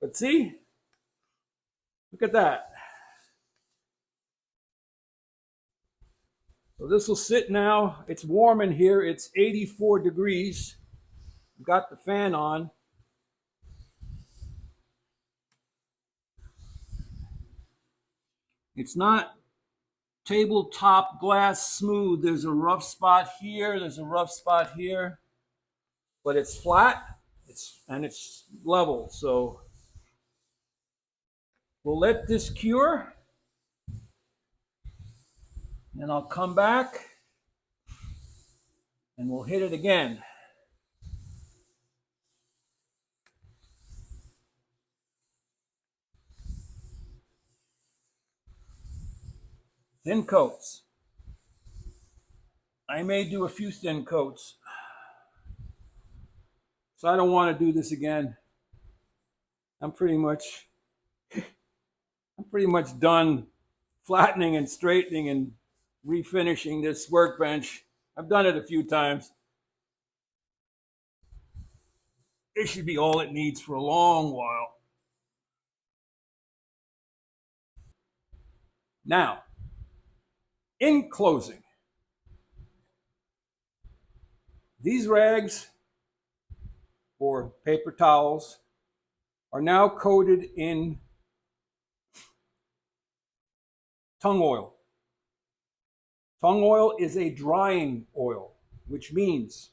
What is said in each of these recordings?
But see, look at that. So this will sit now. It's warm in here. It's 84 degrees. I've got the fan on. It's not tabletop glass smooth. There's a rough spot here. There's a rough spot here. But it's flat. It's level. So we'll let this cure. And I'll come back and we'll hit it again. Thin coats. I may do a few thin coats. So I don't want to do this again. I'm pretty much done flattening and straightening and refinishing this workbench. I've done it a few times. It should be all it needs for a long while. Now, in closing, these rags or paper towels are now coated in tung oil. Tung oil is a drying oil, which means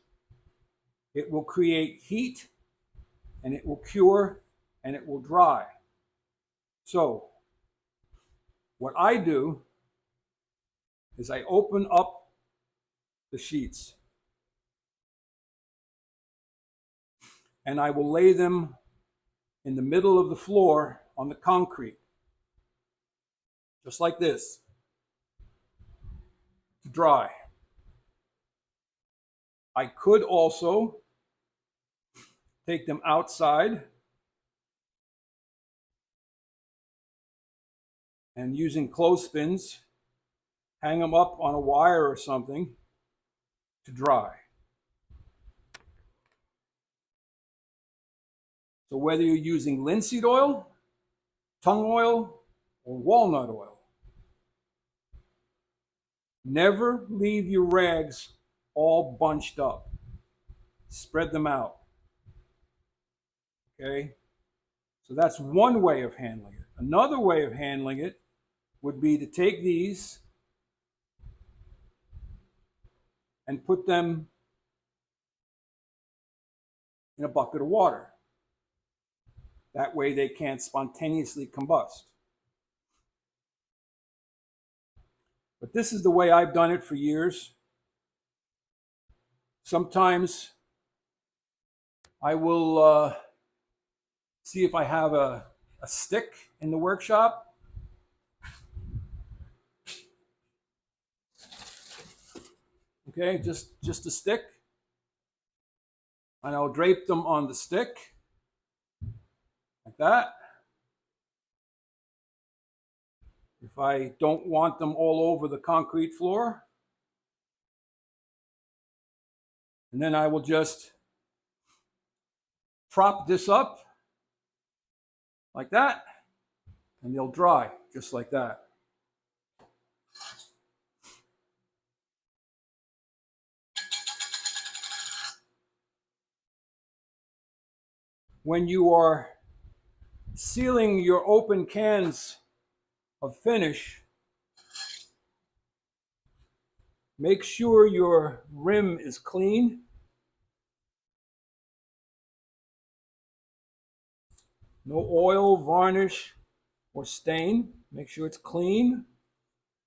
it will create heat and it will cure and it will dry. So what I do is I open up the sheets and I will lay them in the middle of the floor on the concrete, just like this, to dry. I could also take them outside and using clothespins, hang them up on a wire or something to dry. So whether you're using linseed oil, tung oil, or walnut oil, never leave your rags all bunched up. Spread them out. Okay? So that's one way of handling it. Another way of handling it would be to take these and put them in a bucket of water. That way they can't spontaneously combust. But this is the way I've done it for years. Sometimes I will see if I have a stick in the workshop. Okay, just a stick. And I'll drape them on the stick, like that. If I don't want them all over the concrete floor. And then I will just prop this up like that, and they'll dry just like that. When you are sealing your open cans of finish, make sure your rim is clean. No oil, varnish, or stain. Make sure it's clean.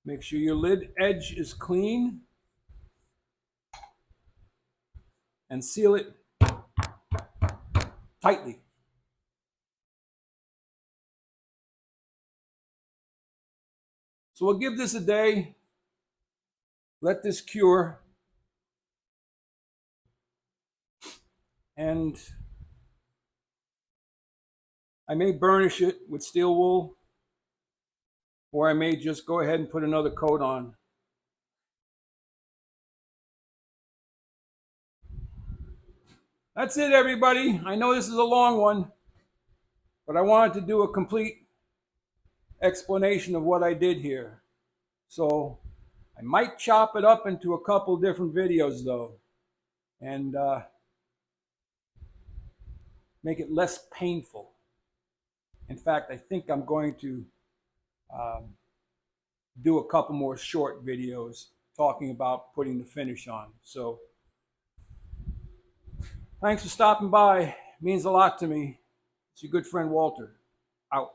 Make sure your lid edge is clean. And seal it tightly. So we'll give this a day. Let this cure. And I may burnish it with steel wool, or I may just go ahead and put another coat on. That's it, everybody. I know this is a long one. But I wanted to do a complete explanation of what I did here. So I might chop it up into a couple different videos though, and make it less painful. In fact, I think I'm going to um, do a couple more short videos talking about putting the finish on. So thanks for stopping by. It means a lot to me. It's your good friend Walter. Out.